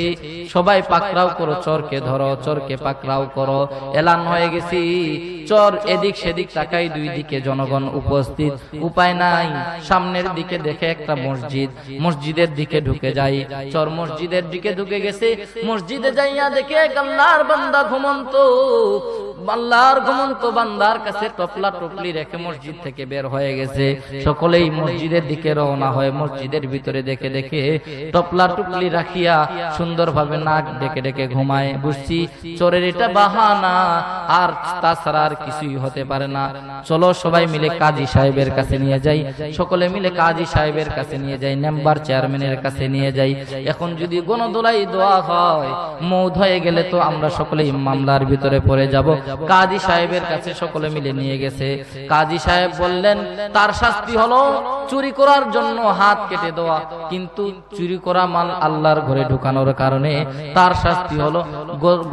সবাই পাকড়াও করো, চোরকে ধরো, চোরকে পাকড়াও করো। এলান হয়ে গেছি, চোর এদিক সেদিক তাকাই, দুই দিকে জনগণ উপস্থিত, উপায় নাই। সামনের দিকে দেখে একটা মসজিদ, মসজিদের দিকে ঢুকে যাই। চোর মসজিদের দিকে ঢুকে গেছে, মসজিদে যাইয়া দেখে আল্লাহর বান্দা ঘুমন্ত, আল্লাহর ঘুমন্ত বান্দার কাছে টপলা টপলি রেখে মসজিদ থেকে বের হয়ে গেছে। সকলেই মসজিদের দিকে রওনা হয়। মসজিদের ভিতরে দেখে দেখে টপলা টুপলি রাখিয়া সুন্দরভাবে নাক ডেকে ডেকে ঘুমায়। বুঝছি চোরের এটা বাহানা, আর তাছাড়া আর কিছুই হতে পারে না। চলো সবাই মিলে কাজী সাহেবের কাছে নিয়ে যাই। সকলে মিলে কাজী সাহেবের কাছে নিয়ে যাই, মেম্বার চেয়ারম্যানের কাছে নিয়ে যাই। এখন যদি গণদোলাই দোয়া হয়, মৌত হয়ে গেলে তো আমরা সকলেই মামলার ভিতরে পড়ে যাব। কাজী সাহেবের কাছে সকলে মিলে নিয়ে গেছে। কাজী সাহেব বললেন তার শাস্তি হলো চুরি করার জন্য হাত কেটে দেওয়া, কিন্তু চুরি করা মাল আল্লাহর ঘরে ঢুকানোর কারণে তার শাস্তি হলো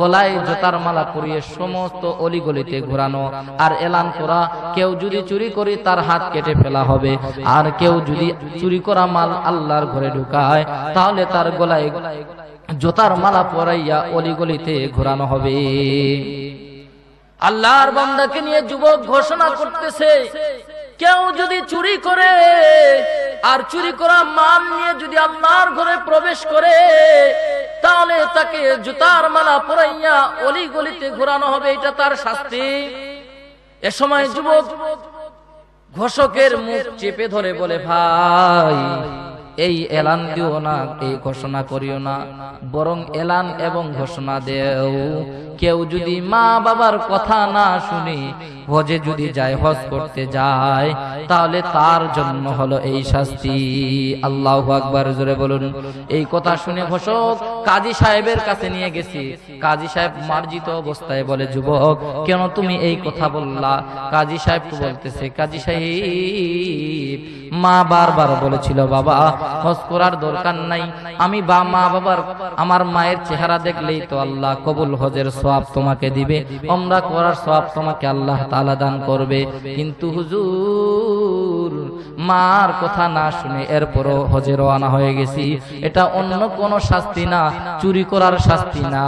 গলায় জোতার মালা পরিয়ে সমস্ত অলিগলিতে ঘোরানো আর এলান করা, কেউ যদি চুরি করে তার হাত কেটে ফেলা হবে, আর কেউ যদি চুরি করা মাল আল্লাহর ঘরে ঢুকায় তাহলে তার গলায় জোতার মালা পরাইয়া অলিগলিতে ঘোরানো হবে। আল্লাহর বান্দাকে নিয়ে যুবক ঘোষণা করতেছে, কেউ যদি চুরি করে আর চুরি করা মাল নিয়ে যদি আল্লাহর ঘরে প্রবেশ করে তাহলে তাকে জুতার মালা পরাইয়া অলি গলিতে ঘোরানো হবে, এটা তার শাস্তি। এ সময় যুবক ঘোষকের মুখ চেপে ধরে বলে, ভাই এই এলান দিও না, এই ঘোষণা করিও না, বরং এলান এবং ঘোষণা দেও কেউ যদি মা বাবার কথা না শুনে হজে যদি যায়, হজ করতে যায়, তাহলে তার জন্য হলো এই শাস্তি। আল্লাহু আকবার, জোরে বলুন। এই কথা শুনে ঘোষক কাজী সাহেবের কাছে নিয়ে গেছি। কাজী সাহেব মার্জিত অবস্থায় বলে, যুবক কেন তুমি এই কথা বললা? কাজী সাহেব বলতেছে, কাজী সাহেব মা বারবার বলেছিল বাবা হজ করার দরকার নাই, আমি মা বাবার আমার মায়ের চেহারা দেখলেই তো আল্লাহ কবুল হজের সওয়াব তোমাকে দিবে, ওমরা করার সওয়াব তোমাকে আল্লাহ তাআলা দান করবে। কিন্তু হুজুর মার কথা না শুনে এরপরও হজে রওনা হয়ে গেছি, এটা অন্য কোন শাস্তি না, চুরি করার শাস্তি না,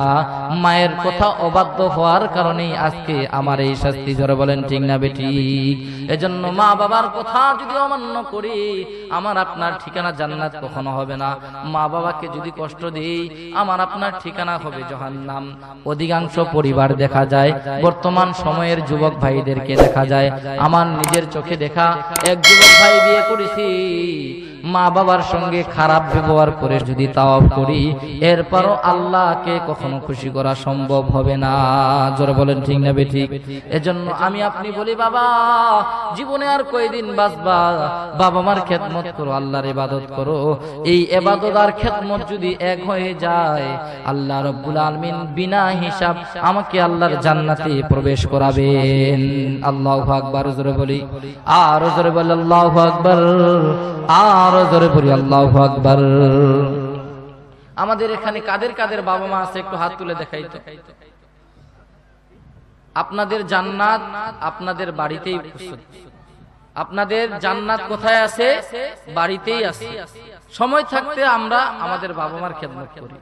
মায়ের কথা অবাধ্য হওয়ার কারণেই আজকে আমার এই শাস্তি। জোরে বলেন ঠিক না বেঠিক? এজন্য মা বাবার কথা যদি অমান্য করি আমার আপনার ঠিকানা জান্নাত কখনো হবে না। মা বাবাকে যদি কষ্ট দিই আমার আপনার ঠিকানা হবে জাহান্নাম। অধিকাংশ পরিবার দেখা যায়, বর্তমান সময়ের যুবক ভাইদেরকে দেখা যায়, আমার নিজের চোখে দেখা এক যুবক ভাই বিয়ে করেছি, মা বাবার সঙ্গে খারাপ ব্যবহার করে যদি তাওয়াব করি এরপরও আল্লাহকে কখনো খুশি করা সম্ভব হবে না। জোরে বলেন ঠিক না বেঠিক? এজন্য আমি আপনি বলি, বাবা জীবনে আর কয়দিন বাঁচবা, বাবা মার খেদমত করো, আল্লাহর ইবাদত করো। এই ইবাদত আর খেদমত যদি এক হয়ে যায় আল্লাহ রাব্বুল আলামিন বিনা হিসাব আমাকে আল্লাহর জান্নাতে প্রবেশ করাবেন। আল্লাহু আকবার, জোরে বলি, আর জোরে বলি আল্লাহু আকবার, আর জোরে বলি আল্লাহু আকবার। আমাদের এখানে কাদের কাদের বাবা মা আছে একটু হাত তুলে দেখাই তো। আপনাদের জান্নাত আপনাদের বাড়িতেই উপস্থিত। আপনাদের জান্নাত কোথায় আছে? বাড়িতেই আছে। সময় থাকতে আমরা আমাদের বাবা মার খেদমত করি।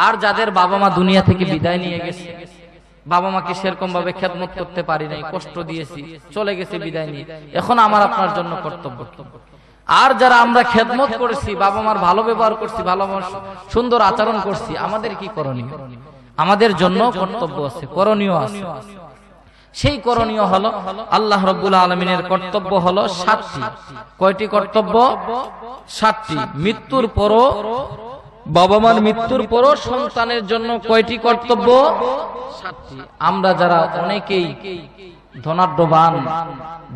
আর যাদের বাবা মা দুনিয়া থেকে বিদায় নিয়ে গেছে, বাবা মাকে সেরকম ভাবে খেদমত করতে পারি নাই, কষ্ট দিয়েছি, চলে গেছে বিদায় নিয়ে, এখন আমার আপনার জন্য কর্তব্য। আর যারা আমরা খেদমত করেছি, বাবা মার ভালো ব্যবহার করছি, ভালো সুন্দর আচরণ করছি, আমাদের কি করণীয়? আমাদের জন্য কর্তব্য আছে, করণীয় আছে। সেই করণীয় হলো আল্লাহ রাব্বুল আলামিনের কর্তব্য হলো 7টি। কয়টি কর্তব্য? 7টি। মৃত্যুর পরও, বাবা মার মৃত্যুর পরও সন্তানের জন্য কয়টি কর্তব্য? 7টি। আমরা যারা অনেকেই ধনাঢ্যবান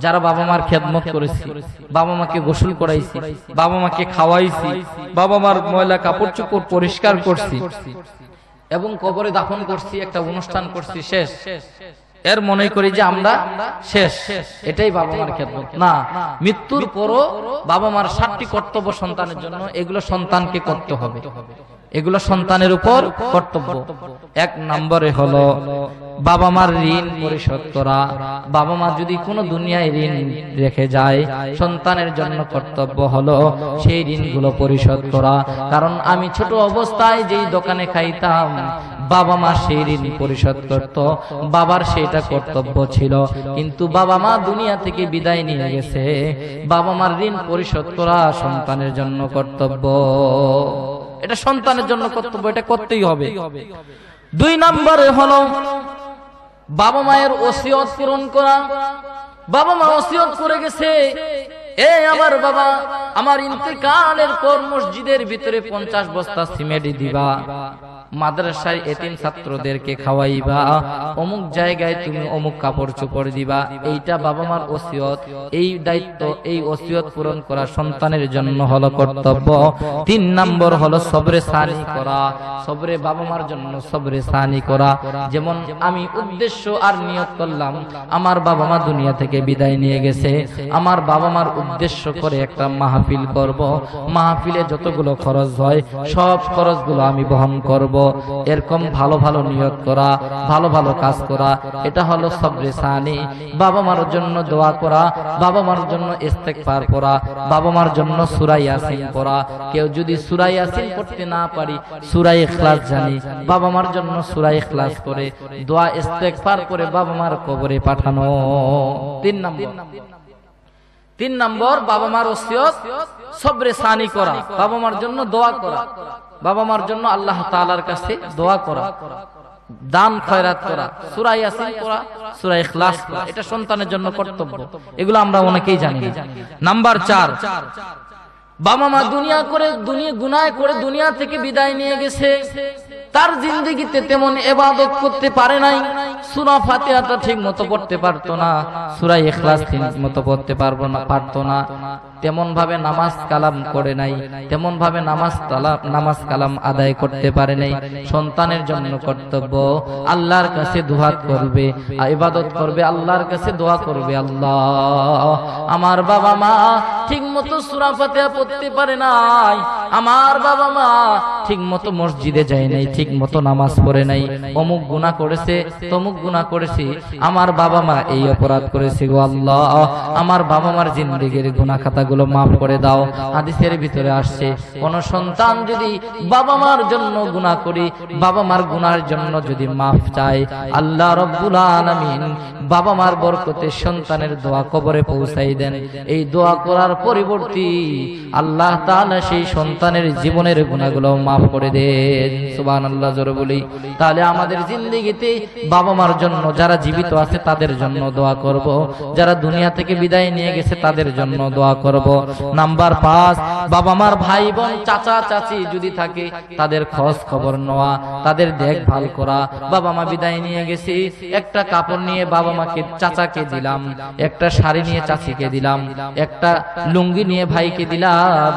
যারা বাবা মার খেদমত করেছি, বাবা মাকে গোসল করাইছি, বাবা মাকে খাওয়াইছি, বাবা মার ময়লা কাপড় চোপড় পরিষ্কার করছি এবং কবরে দাফন করছি, একটা অনুষ্ঠান করছি, শেষ। এর মনে করি যে আমরা শেষ, এটাই বাবা মার খেদমত না। মৃত্যুর পরও বাবা মার 7টি কর্তব্য সন্তানের জন্য, এগুলো সন্তানকে করতে হবে, এগুলো সন্তানের উপর কর্তব্য। 1 নম্বরে হলো বাবা মার ঋণ পরিশোধ করা। বাবা মা যদি কোনো দুনিয়ায় ঋণ রেখে যায়, সন্তানের জন্য কর্তব্য হলো সেই ঋণগুলো পরিশোধ করা। কারণ আমি ছোট অবস্থায় যেই দোকানে খাইতাম, বাবা মা সেই ঋণ পরিশোধ করত, বাবার সেটা কর্তব্য ছিল। কিন্তু বাবা মা দুনিয়া থেকে বিদায় নিয়ে গেছে, বাবা মার ঋণ পরিশোধ করা সন্তানের জন্য কর্তব্য। এটা সন্তানের জন্য কর্তব্য, এটা করতেই হবে। 2 নম্বরে হলো বাবা মায়ের ওসিয়ত পূরণ করা। বাবা মা ওসিয়ত করে গেছে, এ আমার বাবা, আমার ইন্তেকালের পর মসজিদের ভিতরে 50 বস্তা সিমেন্ট দিবা, মাদ্রাসায় এতিম ছাত্রদেরকে খাওয়াইবা, অমুক জায়গায় তুমি অমুক কাপড় চোপড় দিবা। এইটা বাবা মার ওসিয়ত, এই দায়িত্ব, এই ওসিয়ত পূরণ করা সন্তানের জন্য হলো কর্তব্য। 3 নম্বর হলো সবরে সানি করা। সবরে বাবা মার জন্য সবরে সানি করা। যেমন আমি উদ্দেশ্য আর নিয়ত করলাম, আমার বাবা মা দুনিয়া থেকে বিদায় নিয়ে গেছে, আমার বাবা মার উদ্দেশ্য করে একটা মাহফিল করব, মাহফিলে যতগুলো খরচ হয় সব খরচগুলো আমি বহন করব। এরকম ভালো ভালো নিয়ত করা, ভালো ভালো কাজ করা, এটা হলো সবরে সানি। বাবা মার জন্য দোয়া করা, বাবা মার জন্য ইস্তেগফার করা, বাবা মার জন্য সূরা ইয়াসিন পড়া। কেউ যদি সূরা ইয়াসিন পড়তে না পারি, সূরা ইখলাস জানি, বাবা মার জন্য সূরা ইখলাস করে দোয়া ইস্তেগফার করে বাবা মার কবরে পাঠানো। 3 নম্বর বাবা মার ওসিয়ত সবরে সানি করা, বাবা মার জন্য দোয়া করা, বাবা মার জন্য আল্লাহ তাআলার কাছে দোয়া করা, দান খয়রাত করা, সূরা ইয়াসিন পড়া, সূরা ইখলাস পড়া, এটা সন্তানের জন্য কর্তব্য। এগুলো আমরা অনেকেই জানি না। নাম্বার 4, বাবা মা গুনাহ করে দুনিয়া থেকে বিদায় নিয়ে গেছে, তার জিন্দেগিতে তেমন ইবাদত করতে পারে নাই, সূরা ফাতিহাটা ঠিক মতো পড়তে পারতো না, সূরা ইখলাস ঠিক মতো পড়তে পারতো না, তেমন ভাবে নামাজ কালাম করে নাই, তেমন ভাবে নামাজ কালাম আদায় করতে পারে নাই। সন্তানের জন্য কর্তব্য আল্লাহর কাছে দুহাত করবে, ইবাদত করবে, আল্লাহর কাছে দোয়া করবে, আল্লাহ আমার বাবা মা ঠিক মতো সূরা ফাতিহা পড়তে পারে নাই, আমার বাবা মা ঠিক মতো মসজিদে যায় নাই, ঠিক মতো নামাজ পড়ে নাই, অমুক গুনাহ করেছে, তমুক গুনাহ করেছে, আমার বাবা মা এই অপরাধ করেছে গো আল্লাহ, আমার বাবা মার জিন্দেগির গুনাহ খাতাগুলো মাফ করে দাও। হাদিসের ভিতরে আসছে, কোন সন্তান যদি বাবা মার জন্য গুনাহ করি, বাবা মার গুনার জন্য যদি মাফ চায়, আল্লাহ রাব্বুল আলামিন বাবা মার বরকতে সন্তানের দোয়া কবরে পৌঁছাই দেন। এই দোয়া করার পরিবর্তে আল্লাহ তাআলা সেই সন্তানের জীবনের গুনাহগুলো মাফ করে দেন। সুবহানাল্লাহ জোরে বলি। তাহলে আমাদের জিন্দেগিতে বাবা মার জন্য, যারা জীবিত আছে তাদের জন্য দোয়া করব, যারা দুনিয়া থেকে বিদায় নিয়ে গেছে তাদের জন্য দোয়া করব। নাম্বার 5, বাবা মার ভাই বোন চাচা চাচি যদি থাকে তাদের খোঁজ খবর নেওয়া, তাদের দেখভাল করা। বাবা মা বিদায় নিয়ে গেছে, একটা কাপড় নিয়ে বাবা মাকে চাচাকে দিলাম, একটা শাড়ি নিয়ে চাচিকে দিলাম, একটা লুঙ্গি নিয়ে ভাইকে দিলাম,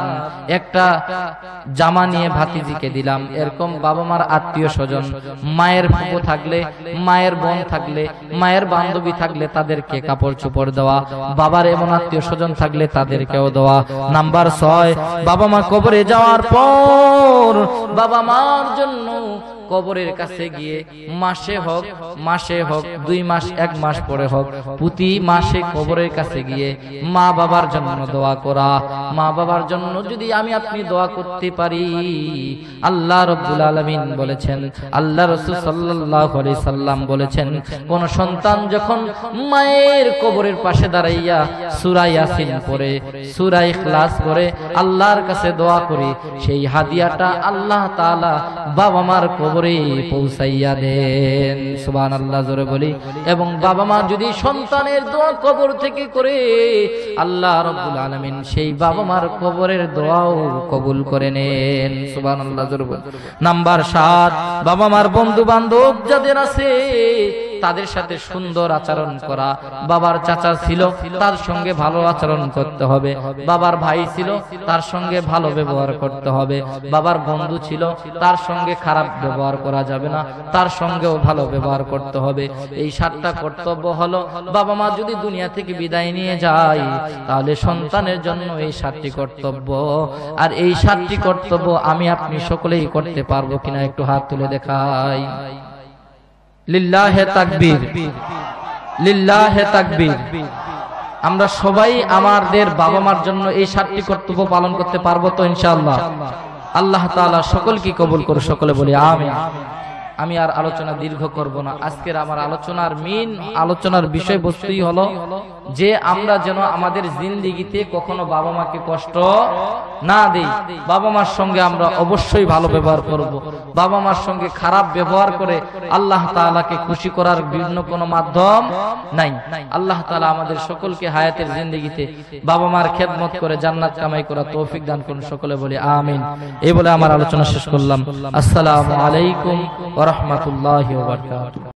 একটা জামা নিয়ে ভাতিজিকে দিলাম। এরকম বাবা মার আত্মীয় স্বজন, মায়ের ফুফু থাকলে, মায়ের বোন থাকলে, মায়ের বান্ধবী থাকলে তাদেরকে কাপড় চোপড় দেওয়া, বাবার এমন আত্মীয় স্বজন থাকলে তাদেরকেও দেওয়া। নাম্বার 6, বাবা মা কবরে যাওয়ার পর বাবা মার জন্য কবরের কাছে গিয়ে মাসে হোক 2 মাস 1 মাস পরে হোক, প্রতি মাসে কবরের কাছে গিয়ে মা বাবার জন্য দোয়া করা। মা বাবার জন্য যদি আমি আপনি দোয়া করতে পারি, আল্লাহ রাব্বুল আলামিন বলেছেন, আল্লাহ রাসূল সাল্লাল্লাহু আলাইহি সাল্লাম বলেছেন, কোন সন্তান যখন মায়ের কবরের পাশে দাঁড়াইয়া সূরা ইয়াসিন পড়ে, সূরা ইখলাস পড়ে, আল্লাহর কাছে দোয়া করে, সেই হাদিয়াটা আল্লাহ তাআলা বাবা মার কবরে পৌঁছাইয়া দেন। সুবহানাল্লাহ জোরে বলি। এবং বাবা মা যদি সন্তানের দোয়া কবর থেকে করে, আল্লাহ রাব্বুল আলামিন সেই বাবা মার কবরের দোয়াও কবুল করে নেন। সুবহানাল্লাহ জোরে বলি। নাম্বার 7, বাবা মার বন্ধু বান্ধব যাদের আছে তাদের সাথে সুন্দর আচরণ করা। বাবার চাচা ছিল, তার সঙ্গে ভালো আচরণ করতে হবে। বাবার ভাই ছিল, তার সঙ্গে ভালো ব্যবহার করতে হবে। বাবার বন্ধু ছিল, তার সঙ্গে খারাপ ব্যবহার করা যাবে না, তার সঙ্গেও ভালো ব্যবহার করতে হবে। এই 7টা কর্তব্য হলো, বাবা মা যদি দুনিয়া থেকে বিদায় নিয়ে যায় তাহলে সন্তানের জন্য এই 7টি কর্তব্য। আর এই 7টি কর্তব্য আমি আপনি সকলেই করতে পারবো কিনা একটু হাত তুলে দেখাই। লিল্লাহে তাকবীর, লিল্লাহে তাকবীর। আমরা সবাই আমাদের বাবা মার জন্য এই 7টি কর্তব্য পালন করতে পারবো তো ইনশাআল্লাহ? আল্লাহ তাআলা সকলকে কবুল করে, সকলে বলি আমিন। আমি আর আলোচনা দীর্ঘ করব না। আজকের আমার আলোচনার বিষয়বস্তুই হলো যে আমরা যেন আমাদের জিন্দেগিতে কখনো বাবা মাকে কষ্ট না দেই। বাবা মার সঙ্গে আমরা অবশ্যই ভালো ব্যবহার করব। বাবা মার সঙ্গে খারাপ ব্যবহার করে আল্লাহ তাআলাকে খুশি করার ভিন্ন কোনো মাধ্যম নাই। আল্লাহ তাআলা আমাদের সকলকে হায়াতের জিন্দেগিতে বাবা মার খেদমত করে জান্নাত কামাই করা তৌফিক দান করুন, সকলে বলি আমিন। এই বলে আমার আলোচনা শেষ করলাম। আসসালামু আলাইকুম ওয়া রাহমাতুল্লাহি ওয়া বারাকাতুহু।